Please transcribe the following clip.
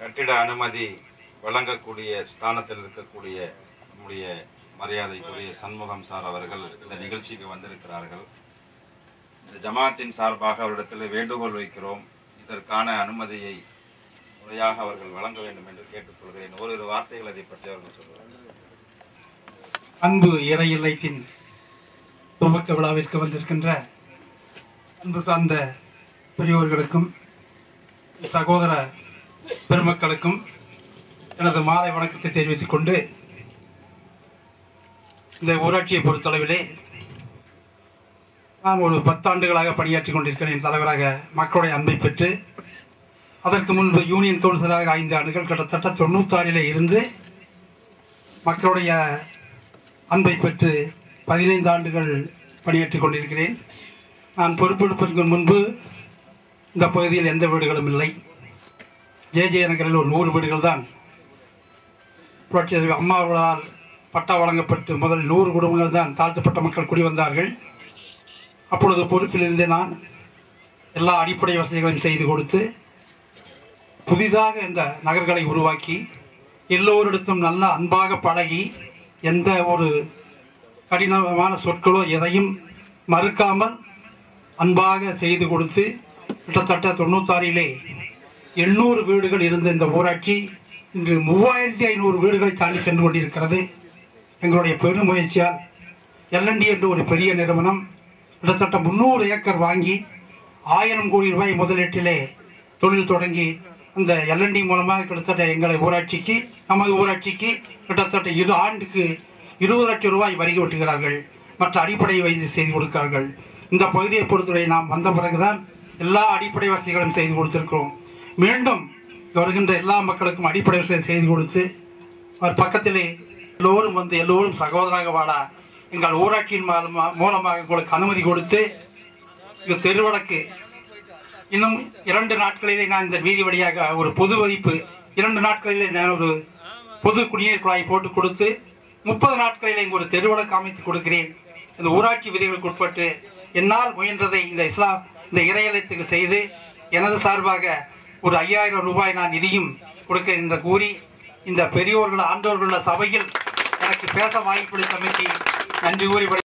கட்டிட அனுமதி வழங்கக்கூடிய ஸ்தானத்தில் இருக்கக்கூடிய நம்முடைய மரியாதைக்குரிய சண்முகம் சார் அவர்கள் இந்த நிகழ்ச்சிக்கு வந்திருக்கிறார்கள். இந்த ஜமாத்தின் சார்பாக அவரிடத்தில் வேண்டுகோள் வைக்கிறோம். இதற்கான அனுமதியை முறையாக அவர்கள் வழங்க வேண்டும் என்று கேட்டுக்கொள்கிறேன். ஓரிரு வார்த்தைகள் அதை பற்றி அவர்கள் சொல்வார்கள். அன்பு இறை இல்லத்தின் துவக்க விழாவிற்கு வந்திருக்கின்ற அன்பு சார்ந்த பெரியோர்களுக்கும் சகோதர பெருமக்களுக்கும் எனது மாலை வணக்கத்தை தெரிவித்துக் கொண்டு, இந்த ஊராட்சியை பொறுத்தளவிலே நான் ஒரு 10 ஆண்டுகளாக பணியாற்றிக் கொண்டிருக்கிறேன். தலைவராக மக்களுடைய அன்பை பெற்று, அதற்கு முன்பு யூனியன் கவுன்சிலராக 5 ஆண்டுகள், கிட்டத்தட்ட 96 இருந்து மக்களுடைய அன்பை பெற்று 15 ஆண்டுகள் பணியாற்றிக் கொண்டிருக்கிறேன். நான் பொறுப்பெடுப்பதற்கு முன்பு இந்த பகுதியில் எந்த வீடுகளும் இல்லை. ஜே நகரில் ஒரு 100 வீடுகள் தான் புரட்சி அம்மா அவர்களால் பட்டா வழங்கப்பட்டு முதல் 100 குடும்பங்கள் தான் தாழ்த்தப்பட்ட மக்கள் குடிவந்தார்கள். அப்பொழுது பொறுப்பில் இருந்து நான் எல்லா அடிப்படை வசதிகளையும் செய்து கொடுத்து, புதிதாக இந்த நகர்களை உருவாக்கி, எல்லோரிடத்தும் நல்ல அன்பாக பழகி, எந்த ஒரு கடினமான சொற்களோ எதையும் மறுக்காமல் அன்பாக செய்து கொடுத்து, கிட்டத்தட்ட 96 800 வீடுகள் இருந்த இந்த ஊராட்சி இன்று 3500 வீடுகளை தாண்டி சென்று கொண்டிருக்கிறது. எங்களுடைய பெரும் முயற்சியால் L&D என்ற ஒரு பெரிய நிறுவனம் கிட்டத்தட்ட 300 ஏக்கர் வாங்கி 1000 கோடி ரூபாய் முதலீட்டிலே தொழில் தொடங்கி, அந்த L&D மூலமாக கிட்டத்தட்ட எங்களை ஊராட்சிக்கு, நமது ஊராட்சிக்கு கிட்டத்தட்ட 2 ஆண்டுக்கு 20 லட்சம் ரூபாய் வரி வெட்டுகிறார்கள். மற்ற அடிப்படை வசதி செய்து கொடுக்கிறார்கள். இந்த பகுதியை பொறுத்தவரை நாம் வந்த பிறகுதான் எல்லா அடிப்படை வசதிகளும் செய்து கொடுத்திருக்கிறோம். மீண்டும் வருகின்ற எல்லா மக்களுக்கும் அடிப்படை வசதி செய்து கொடுத்து, அவர் பக்கத்திலே எல்லோரும் வந்து எல்லோரும் சகோதராக வாழ எங்கள் ஊராட்சியின் மூலமாக உங்களுக்கு அனுமதி கொடுத்து, தெரு வழக்கு இன்னும் 2 நாட்களிலே நான் இந்த வீதி வழியாக ஒரு பொது வைப்பு, 2 நாட்களிலே நான் ஒரு பொது குடிநீர் குழாய் போட்டு கொடுத்து, 30 நாட்களிலே இங்கு ஒரு தெரு வழக்கு அமைத்து கொடுக்கிறேன். இந்த ஊராட்சி விதிகளுக்கு உட்பட்டு என்னால் முயன்றதை இந்த இறையலத்துக்கு செய்து, எனது சார்பாக ஒரு 5000 ரூபாய் நான் நிதியும் கொடுக்க என்று கூறி, இந்த பெரியோர்கள் ஆண்டோர்கள் சபையில் எனக்கு பேச வாய்ப்பளித்தமைக்கு நன்றி கூறி